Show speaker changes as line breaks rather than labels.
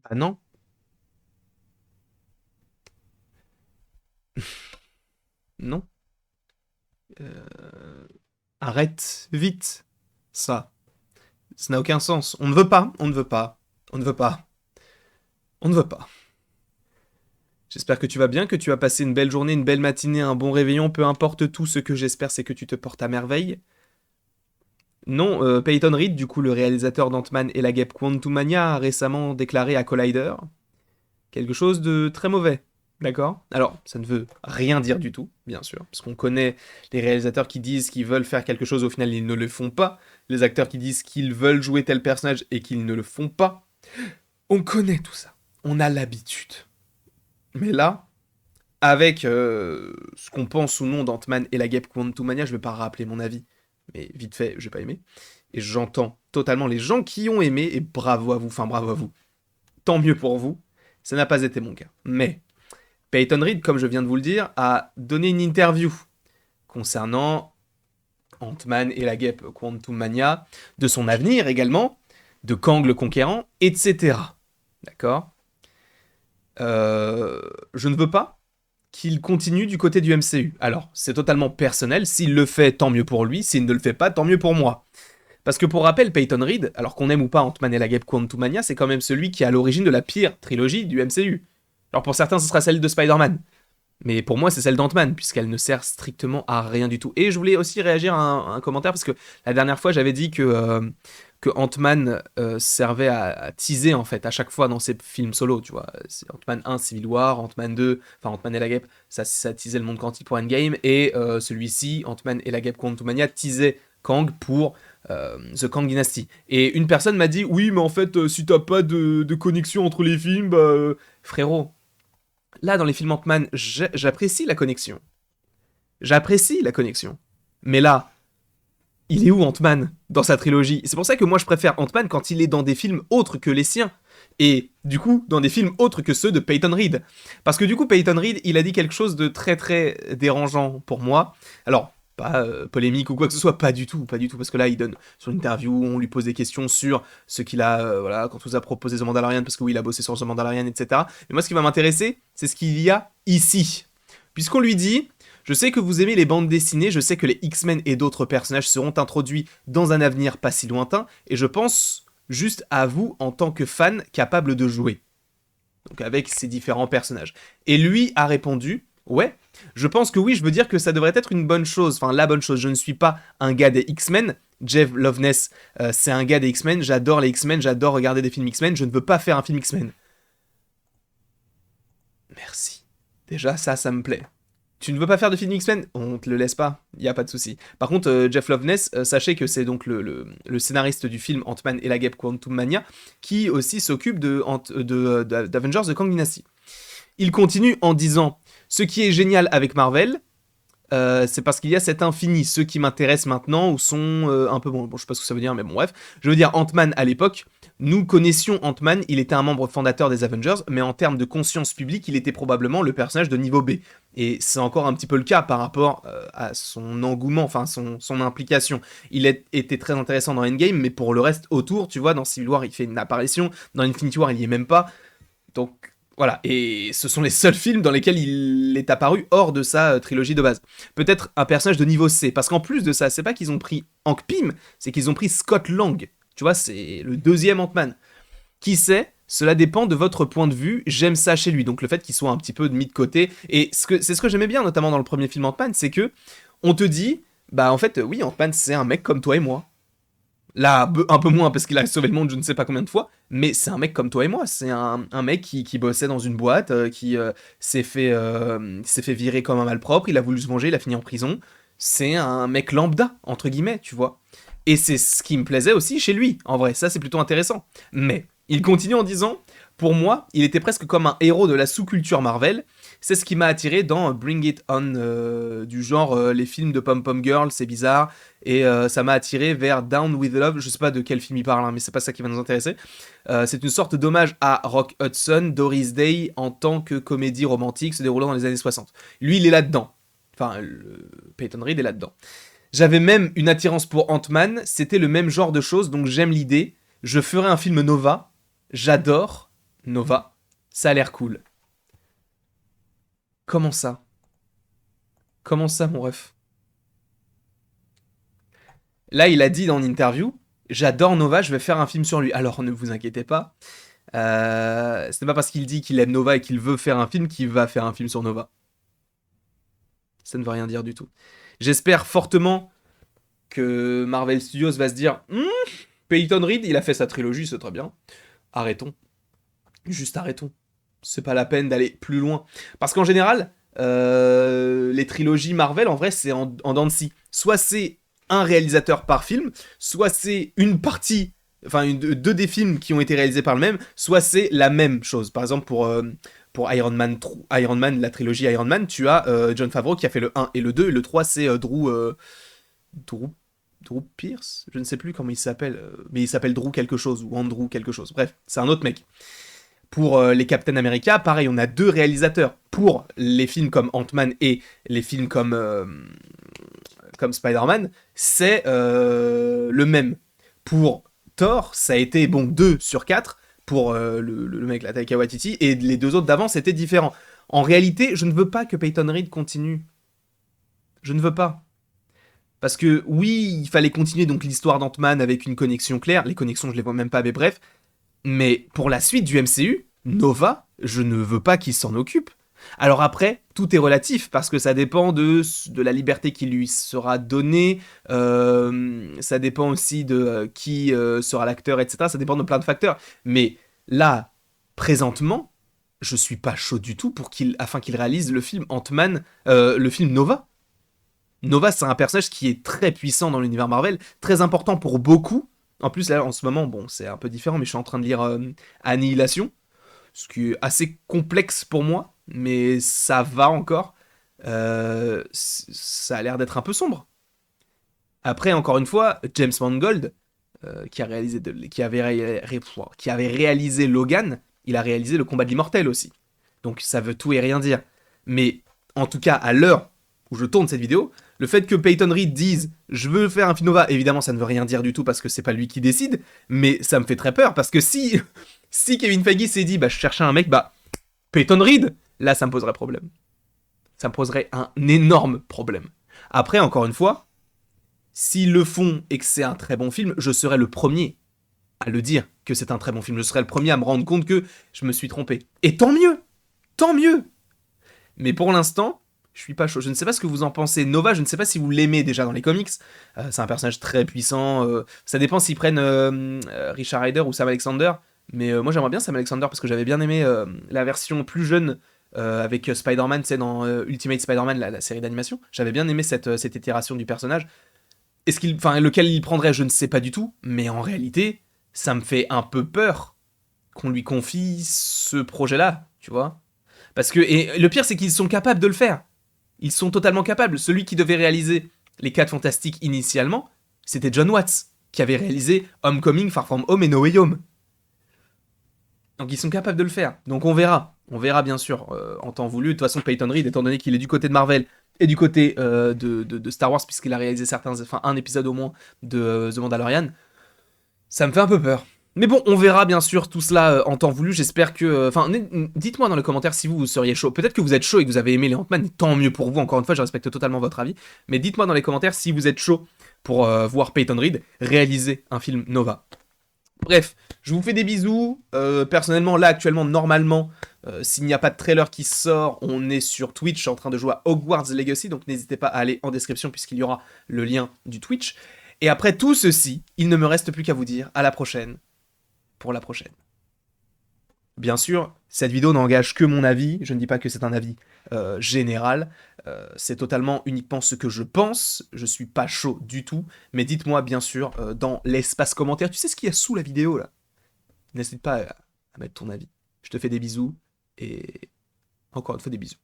Ah non? Non. Euh, Arrête, vite. Ça n'a aucun sens. On ne veut pas, on ne veut pas, on ne veut pas, on ne veut pas. J'espère que tu vas bien, que tu as passé une belle journée, une belle matinée, un bon réveillon, peu importe tout, ce que j'espère c'est que tu te portes à merveille. Non, Peyton Reed, du coup le réalisateur d'Ant-Man et la guêpe Quantumania, a récemment déclaré à Collider quelque chose de très mauvais. D'accord? Alors, ça ne veut rien dire du tout, bien sûr, parce qu'on connaît les réalisateurs qui disent qu'ils veulent faire quelque chose, au final ils ne le font pas. Les acteurs qui disent qu'ils veulent jouer tel personnage et qu'ils ne le font pas. On connaît tout ça. On a l'habitude. Mais là, avec ce qu'on pense ou non d'Ant-Man et la guêpe Quantumania, je vais pas rappeler mon avis, mais vite fait, j'ai pas aimé. Et j'entends totalement les gens qui ont aimé, et bravo à vous, enfin bravo à vous. Tant mieux pour vous, ça n'a pas été mon cas. Mais Peyton Reed, comme je viens de vous le dire, a donné une interview concernant Ant-Man et la guêpe Quantumania, de son avenir également, de Kang le Conquérant, etc. D'accord. Je ne veux pas qu'il continue du côté du MCU. Alors, c'est totalement personnel. S'il le fait, tant mieux pour lui. S'il ne le fait pas, tant mieux pour moi. Parce que pour rappel, Peyton Reed, alors qu'on aime ou pas Ant-Man et la guêpe Quantumania, c'est quand même celui qui est à l'origine de la pire trilogie du MCU. Alors pour certains, ce sera celle de Spider-Man. Mais pour moi, c'est celle d'Ant-Man, puisqu'elle ne sert strictement à rien du tout. Et je voulais aussi réagir à un commentaire, parce que la dernière fois, j'avais dit que Ant-Man servait à teaser, en fait, à chaque fois dans ses films solo, tu vois. C'est Ant-Man 1, Civil War, Ant-Man 2, enfin Ant-Man et la guêpe, ça teasait le monde quantique pour Endgame, et celui-ci, Ant-Man et la guêpe Quantumania, teasait Kang pour The Kang Dynasty. Et une personne m'a dit, oui, mais en fait, si t'as pas de connexion entre les films, bah... frérot, là, dans les films Ant-Man, j'apprécie la connexion. J'apprécie la connexion. Mais là, il est où Ant-Man dans sa trilogie? C'est pour ça que moi je préfère Ant-Man quand il est dans des films autres que les siens. Et du coup, dans des films autres que ceux de Peyton Reed. Parce que du coup, Peyton Reed, il a dit quelque chose de très très dérangeant pour moi. Alors, pas polémique ou quoi que ce soit, pas du tout, pas du tout. Parce que là, il donne son interview, on lui pose des questions sur ce qu'il a, voilà, quand on vous a proposé The Mandalorian, parce que oui, il a bossé sur The Mandalorian, etc. Mais moi, ce qui va m'intéresser, c'est ce qu'il y a ici. Puisqu'on lui dit, je sais que vous aimez les bandes dessinées, je sais que les X-Men et d'autres personnages seront introduits dans un avenir pas si lointain, et je pense juste à vous en tant que fan capable de jouer. Donc avec ces différents personnages. Et lui a répondu, ouais, je pense que oui, je veux dire que ça devrait être une bonne chose, enfin la bonne chose, je ne suis pas un gars des X-Men, Jeff Loveness, c'est un gars des X-Men, j'adore les X-Men, j'adore regarder des films X-Men, je ne veux pas faire un film X-Men. Merci. Déjà, ça me plaît. Tu ne veux pas faire de film X-Men? On te le laisse pas, y a pas de souci. Par contre, Jeff Loveness, sachez que c'est donc le scénariste du film Ant-Man et la guêpe Quantum Mania qui aussi s'occupe d'Avengers The Kang Dynasty. Il continue en disant: ce qui est génial avec Marvel, c'est parce qu'il y a cet infini. Ceux qui m'intéressent maintenant ou sont un peu bon, je sais pas ce que ça veut dire, mais bon, bref. Je veux dire, Ant-Man à l'époque, nous connaissions Ant-Man, il était un membre fondateur des Avengers, mais en termes de conscience publique, il était probablement le personnage de niveau B. Et c'est encore un petit peu le cas par rapport à son engouement, enfin son implication. Était très intéressant dans Endgame, mais pour le reste autour, tu vois, dans Civil War, il fait une apparition, dans Infinity War, il y est même pas. Donc voilà, et ce sont les seuls films dans lesquels il est apparu hors de sa trilogie de base. Peut-être un personnage de niveau C, parce qu'en plus de ça, c'est pas qu'ils ont pris Hank Pym, c'est qu'ils ont pris Scott Lang. Tu vois, c'est le deuxième Ant-Man. Qui sait? Cela dépend de votre point de vue. J'aime ça chez lui. Donc le fait qu'il soit un petit peu mis de côté. Et c'est ce que j'aimais bien, notamment dans le premier film Ant-Man, c'est que on te dit, bah en fait, oui, Ant-Man, c'est un mec comme toi et moi. Là, un peu moins parce qu'il a sauvé le monde je ne sais pas combien de fois, mais c'est un mec comme toi et moi. C'est un mec qui bossait dans une boîte, qui s'est fait virer comme un malpropre, il a voulu se venger, il a fini en prison. C'est un mec lambda, entre guillemets, tu vois. Et c'est ce qui me plaisait aussi chez lui, en vrai, ça c'est plutôt intéressant. Mais il continue en disant, pour moi, il était presque comme un héros de la sous-culture Marvel. C'est ce qui m'a attiré dans Bring It On, du genre les films de Pom Pom Girl, c'est bizarre, et ça m'a attiré vers Down with Love. Je sais pas de quel film il parle, hein, mais c'est pas ça qui va nous intéresser. C'est une sorte d'hommage à Rock Hudson, Doris Day en tant que comédie romantique se déroulant dans les années 60. Lui, il est là-dedans. Enfin, Peyton Reed est là-dedans. J'avais même une attirance pour Ant-Man, c'était le même genre de choses, donc j'aime l'idée. Je ferai un film Nova, j'adore, Nova, ça a l'air cool. Comment ça? Comment ça, mon ref? Là, il a dit dans une interview, j'adore Nova, je vais faire un film sur lui. Alors, ne vous inquiétez pas. Ce n'est pas parce qu'il dit qu'il aime Nova et qu'il veut faire un film qu'il va faire un film sur Nova. Ça ne veut rien dire du tout. J'espère fortement que Marvel Studios va se dire Peyton Reed, il a fait sa trilogie, c'est très bien. Arrêtons. Juste arrêtons. C'est pas la peine d'aller plus loin. Parce qu'en général, les trilogies Marvel, en vrai, c'est en dents de scie. Soit c'est un réalisateur par film, soit c'est une partie, enfin deux des films qui ont été réalisés par le même, soit c'est la même chose. Par exemple, pour Iron Man, la trilogie Iron Man, tu as Jon Favreau qui a fait le 1 et le 2, et le 3 c'est Drew Pierce, je ne sais plus comment il s'appelle, mais il s'appelle Drew quelque chose, ou Andrew quelque chose. Bref, c'est un autre mec. Pour les Captain America, pareil, on a deux réalisateurs. Pour les films comme Ant-Man et les films comme Spider-Man, c'est le même. Pour Thor, ça a été 2 sur 4 pour le mec, la Taika Waititi, et les deux autres d'avant, c'était différent. En réalité, je ne veux pas que Peyton Reed continue. Je ne veux pas. Parce que oui, il fallait continuer donc l'histoire d'Ant-Man avec une connexion claire. Les connexions, je les vois même pas, mais bref. Mais pour la suite du MCU, Nova, je ne veux pas qu'il s'en occupe. Alors après, tout est relatif, parce que ça dépend de la liberté qui lui sera donnée, ça dépend aussi de qui sera l'acteur, etc. Ça dépend de plein de facteurs. Mais là, présentement, je suis pas chaud du tout afin qu'il réalise le film Ant-Man, le film Nova. Nova, c'est un personnage qui est très puissant dans l'univers Marvel, très important pour beaucoup. En plus, là, en ce moment, bon, c'est un peu différent, mais je suis en train de lire Annihilation, ce qui est assez complexe pour moi, mais ça va encore. Ça a l'air d'être un peu sombre. Après, encore une fois, James Mangold, qui avait réalisé Logan, il a réalisé Le Combat de l'Immortel aussi. Donc ça veut tout et rien dire. Mais en tout cas, à l'heure où je tourne cette vidéo, le fait que Peyton Reed dise je veux faire un film Nova, évidemment ça ne veut rien dire du tout parce que c'est pas lui qui décide, mais ça me fait très peur parce que si Kevin Feige s'est dit je cherchais un mec, Peyton Reed, là ça me poserait problème. Ça me poserait un énorme problème. Après, encore une fois, s'ils le font et que c'est un très bon film, je serai le premier à le dire que c'est un très bon film. Je serai le premier à me rendre compte que je me suis trompé. Et tant mieux. Tant mieux. Mais pour l'instant, je suis pas chaud. Je ne sais pas ce que vous en pensez. Nova, je ne sais pas si vous l'aimez déjà dans les comics. C'est un personnage très puissant. Ça dépend s'ils prennent Richard Rider ou Sam Alexander. Mais moi, j'aimerais bien Sam Alexander parce que j'avais bien aimé la version plus jeune avec Spider-Man, tu sais, dans Ultimate Spider-Man, la série d'animation. J'avais bien aimé cette itération du personnage. Lequel il prendrait, je ne sais pas du tout. Mais en réalité, ça me fait un peu peur qu'on lui confie ce projet-là, tu vois. Parce que, et le pire, c'est qu'ils sont capables de le faire. Ils sont totalement capables. Celui qui devait réaliser les 4 Fantastiques initialement, c'était John Watts, qui avait réalisé Homecoming, Far From Home et No Way Home. Donc ils sont capables de le faire. Donc on verra. On verra bien sûr en temps voulu. De toute façon, Peyton Reed, étant donné qu'il est du côté de Marvel et du côté de Star Wars, puisqu'il a réalisé un épisode au moins de The Mandalorian, ça me fait un peu peur. Mais bon, on verra bien sûr tout cela en temps voulu. J'espère que. Dites-moi dans les commentaires si vous seriez chaud. Peut-être que vous êtes chaud et que vous avez aimé les Ant-Man, tant mieux pour vous. Encore une fois, je respecte totalement votre avis. Mais dites-moi dans les commentaires si vous êtes chaud pour voir Peyton Reed réaliser un film Nova. Bref, je vous fais des bisous. Personnellement, là, actuellement, normalement, s'il n'y a pas de trailer qui sort, on est sur Twitch. Je suis en train de jouer à Hogwarts Legacy. Donc n'hésitez pas à aller en description puisqu'il y aura le lien du Twitch. Et après tout ceci, il ne me reste plus qu'à vous dire à la prochaine. Pour la prochaine. Bien sûr, cette vidéo n'engage que mon avis, je ne dis pas que c'est un avis général, c'est totalement uniquement ce que je pense, je suis pas chaud du tout, mais dites-moi bien sûr dans l'espace commentaire, tu sais ce qu'il y a sous la vidéo là? N'hésite pas à mettre ton avis. Je te fais des bisous, et encore une fois des bisous.